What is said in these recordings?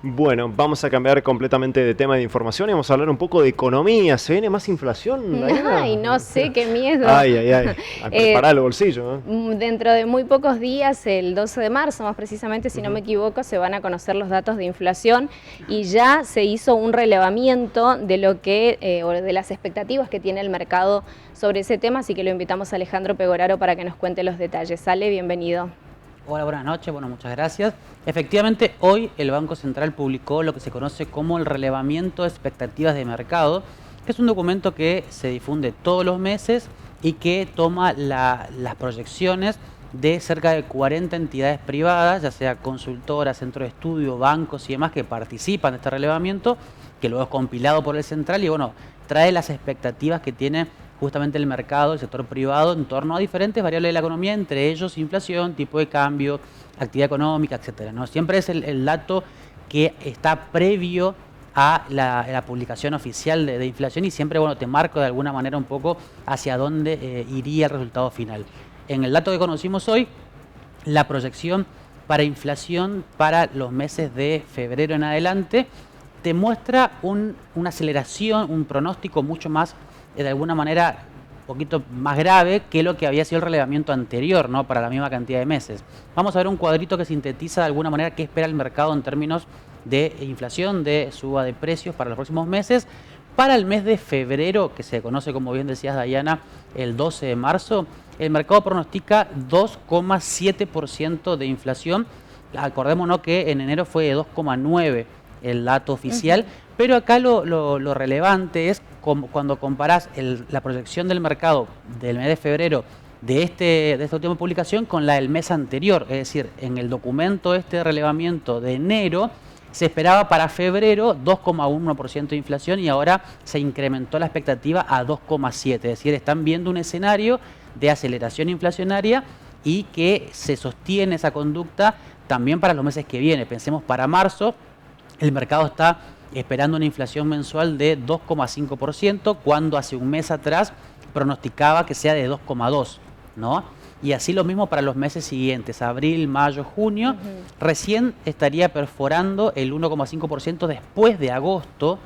Bueno, vamos a cambiar completamente de tema de información y vamos a hablar un poco de economía. ¿Se viene más inflación, Diana? Ay, no sé, qué miedo. Ay, ay, ay. A preparar el bolsillo, ¿eh? Dentro de muy pocos días, el 12 de marzo más precisamente, si no me equivoco, se van a conocer los datos de inflación y ya se hizo un relevamiento de lo que, o de las expectativas que tiene el mercado sobre ese tema, así que lo invitamos a Alejandro Pegoraro para que nos cuente los detalles. Ale, bienvenido. Hola, buenas noches. Bueno, muchas gracias. Efectivamente, hoy el Banco Central publicó lo que se conoce como el relevamiento de expectativas de mercado, que es un documento que se difunde todos los meses y que toma las proyecciones de cerca de 40 entidades privadas, ya sea consultoras, centros de estudio, bancos y demás que participan de este relevamiento, que luego es compilado por el Central y bueno, trae las expectativas que tiene justamente el mercado, el sector privado, en torno a diferentes variables de la economía, entre ellos inflación, tipo de cambio, actividad económica, etcétera, ¿no? Siempre es el dato que está previo a la publicación oficial de inflación y siempre, bueno, te marco de alguna manera un poco hacia dónde iría el resultado final. En el dato que conocimos hoy, la proyección para inflación para los meses de febrero en adelante te muestra una aceleración, un pronóstico mucho más de alguna manera un poquito más grave que lo que había sido el relevamiento anterior, ¿no? Para la misma cantidad de meses. Vamos a ver un cuadrito que sintetiza de alguna manera qué espera el mercado en términos de inflación, de suba de precios para los próximos meses. Para el mes de febrero, que se conoce, como bien decías, Diana, el 12 de marzo, el mercado pronostica 2,7% de inflación. Acordémonos que en enero fue de 2,9% el dato oficial, pero acá lo relevante es cuando comparás la proyección del mercado del mes de febrero de esta última publicación con la del mes anterior. Es decir, en el documento de relevamiento de enero se esperaba para febrero 2,1% de inflación y ahora se incrementó la expectativa a 2,7%. Es decir, están viendo un escenario de aceleración inflacionaria y que se sostiene esa conducta también para los meses que vienen. Pensemos para marzo, el mercado está esperando una inflación mensual de 2,5%, cuando hace un mes atrás pronosticaba que sea de 2,2%, ¿no? Y así lo mismo para los meses siguientes, abril, mayo, junio, recién estaría perforando el 1,5% después de agosto.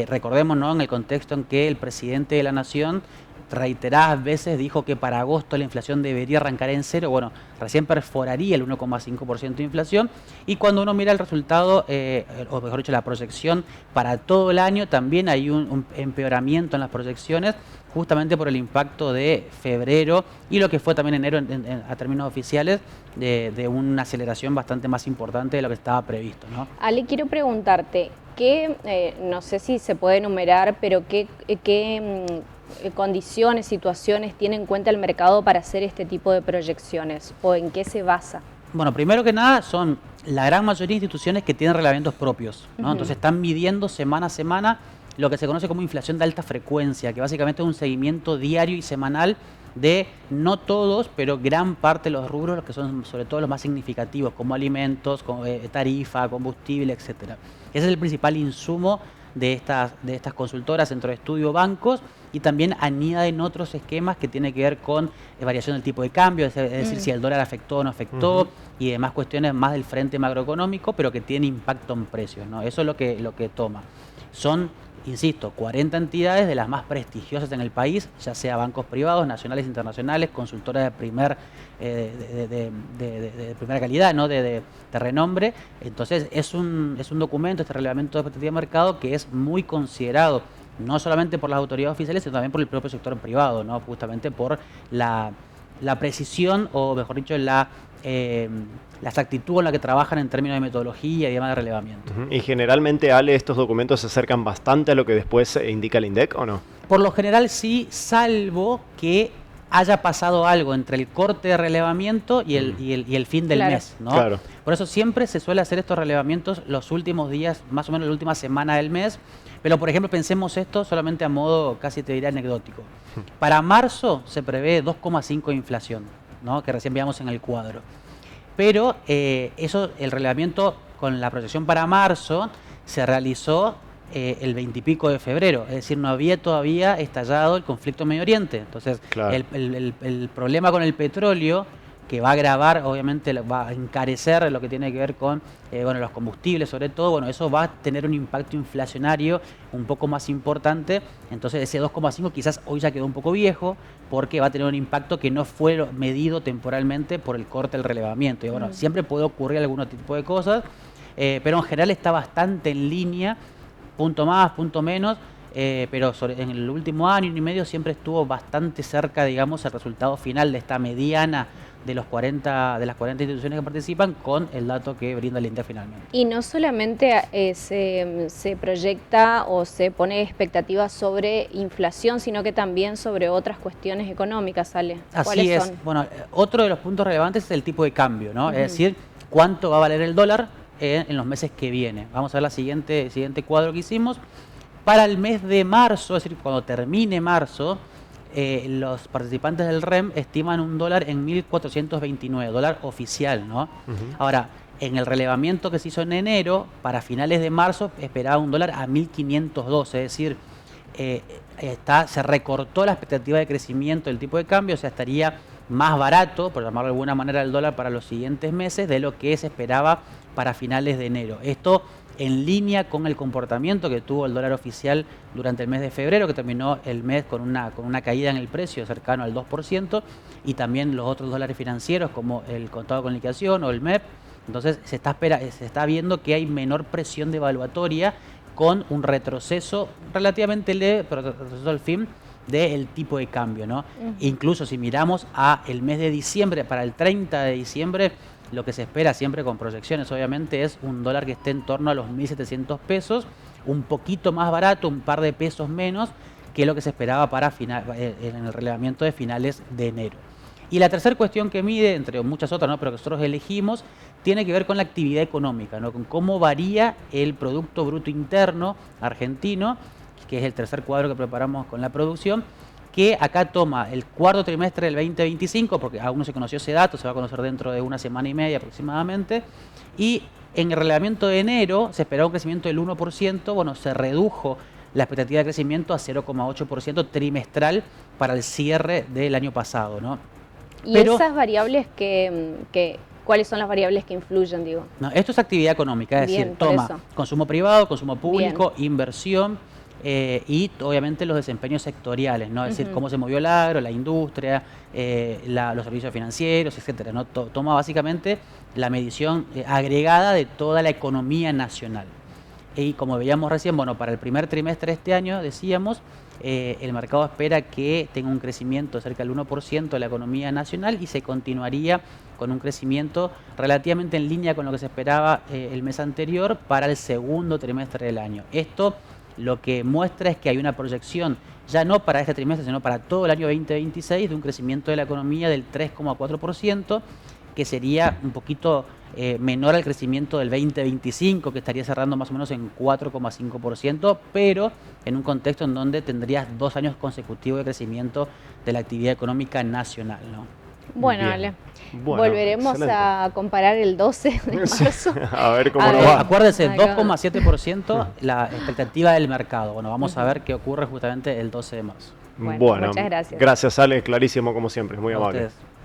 Recordemos, ¿no?, en el contexto en que el presidente de la Nación reiteradas veces dijo que para agosto la inflación debería arrancar en cero. Bueno, recién perforaría el 1,5% de inflación y cuando uno mira el resultado, o mejor dicho, la proyección para todo el año, también hay un empeoramiento en las proyecciones justamente por el impacto de febrero y lo que fue también enero a términos oficiales de una aceleración bastante más importante de lo que estaba previsto, ¿no? Ale, quiero preguntarte, no sé si se puede enumerar, pero qué condiciones, situaciones tiene en cuenta el mercado para hacer este tipo de proyecciones o en qué se basa? Bueno, primero que nada son la gran mayoría de instituciones que tienen relevamientos propios, ¿no? Entonces están midiendo semana a semana lo que se conoce como inflación de alta frecuencia, que básicamente es un seguimiento diario y semanal de no todos, pero gran parte de los rubros, los que son sobre todo los más significativos, como alimentos, como, tarifa, combustible, etcétera. Ese es el principal insumo de estas consultoras, centros de estudio, bancos, y también anida en otros esquemas que tiene que ver con variación del tipo de cambio, es decir, si el dólar afectó o no afectó, y demás cuestiones más del frente macroeconómico, pero que tiene impacto en precios, ¿no? Eso es lo que toma. Son, insisto, 40 entidades de las más prestigiosas en el país, ya sea bancos privados, nacionales, internacionales, consultoras de primera calidad, ¿no? de renombre. Entonces es un documento, este relevamiento de expectativa de mercado, que es muy considerado no solamente por las autoridades oficiales, sino también por el propio sector privado, ¿no? Justamente por la precisión, o mejor dicho, la exactitud con la que trabajan en términos de metodología y demás de relevamiento. Y generalmente, Ale, estos documentos se acercan bastante a lo que después indica el INDEC, ¿o no? Por lo general sí, salvo que haya pasado algo entre el corte de relevamiento y el fin del mes, ¿no? Claro. Por eso siempre se suele hacer estos relevamientos los últimos días, más o menos la última semana del mes. Pero, por ejemplo, pensemos esto solamente a modo, casi te diría, anecdótico. Para marzo se prevé 2,5% de inflación, ¿no? Que recién veamos en el cuadro. Pero el relevamiento con la proyección para marzo se realizó el 20 y pico de febrero, es decir, no había todavía estallado el conflicto en Medio Oriente. Entonces, claro, el problema con el petróleo que va a agravar, obviamente va a encarecer lo que tiene que ver con bueno, los combustibles sobre todo, bueno, eso va a tener un impacto inflacionario un poco más importante, entonces ese 2,5 quizás hoy ya quedó un poco viejo porque va a tener un impacto que no fue medido temporalmente por el corte del relevamiento. Y bueno, siempre puede ocurrir algún tipo de cosas, pero en general está bastante en línea, punto más, punto menos, pero en el último año y medio siempre estuvo bastante cerca, digamos, el resultado final de esta mediana de las 40 instituciones que participan con el dato que brinda el INDEC finalmente. Y no solamente se proyecta o se pone expectativas sobre inflación, sino que también sobre otras cuestiones económicas, ¿sale? Así es. Son? Bueno, otro de los puntos relevantes es el tipo de cambio, ¿no? Es decir, cuánto va a valer el dólar en los meses que vienen. Vamos a ver el siguiente cuadro que hicimos. Para el mes de marzo, es decir, cuando termine marzo, los participantes del REM estiman un dólar en 1.429, dólar oficial, ¿no? Ahora, en el relevamiento que se hizo en enero, para finales de marzo, esperaba un dólar a 1.512, es decir, se recortó la expectativa de crecimiento del tipo de cambio, o sea, estaría más barato, por llamarlo de alguna manera, el dólar para los siguientes meses de lo que se esperaba para finales de enero. Esto en línea con el comportamiento que tuvo el dólar oficial durante el mes de febrero, que terminó el mes con una caída en el precio cercano al 2%, y también los otros dólares financieros como el contado con liquidación o el MEP. Entonces se está viendo que hay menor presión devaluatoria con un retroceso relativamente leve, pero retroceso al fin del tipo de cambio, ¿no? Incluso si miramos a el mes de diciembre, para el 30 de diciembre, lo que se espera siempre con proyecciones, obviamente, es un dólar que esté en torno a los 1.700 pesos, un poquito más barato, un par de pesos menos que lo que se esperaba para en el relevamiento de finales de enero. Y la tercera cuestión que mide, entre muchas otras, ¿no?, pero que nosotros elegimos, tiene que ver con la actividad económica, ¿no?, con cómo varía el Producto Bruto Interno argentino, que es el tercer cuadro que preparamos con la producción, que acá toma el cuarto trimestre del 2025, porque aún no se conoció ese dato, se va a conocer dentro de una semana y media aproximadamente, y en el relevamiento de enero se esperaba un crecimiento del 1%, bueno, se redujo la expectativa de crecimiento a 0,8% trimestral para el cierre del año pasado, ¿no? ¿Y esas variables cuáles son las variables que influyen, digo? No, esto es actividad económica, es decir, toma consumo privado, consumo público, inversión, y obviamente los desempeños sectoriales, ¿no? Es decir, cómo se movió el agro, la industria, los servicios financieros, etcétera, ¿no? Toma básicamente la medición agregada de toda la economía nacional. Y como veíamos recién, bueno, para el primer trimestre de este año, decíamos, el mercado espera que tenga un crecimiento cerca del 1% de la economía nacional y se continuaría con un crecimiento relativamente en línea con lo que se esperaba el mes anterior para el segundo trimestre del año. Esto lo que muestra es que hay una proyección, ya no para este trimestre, sino para todo el año 2026, de un crecimiento de la economía del 3,4%, que sería un poquito menor al crecimiento del 2025, que estaría cerrando más o menos en 4,5%, pero en un contexto en donde tendrías 2 años consecutivos de crecimiento de la actividad económica nacional, ¿no? Bueno, Ale, volveremos a comparar el 12 de marzo. A ver cómo nos va. Acuérdense, 2,7% la expectativa del mercado. Bueno, vamos a ver qué ocurre justamente el 12 de marzo. Bueno, muchas gracias. Gracias, Ale, clarísimo como siempre, muy amable. Ustedes.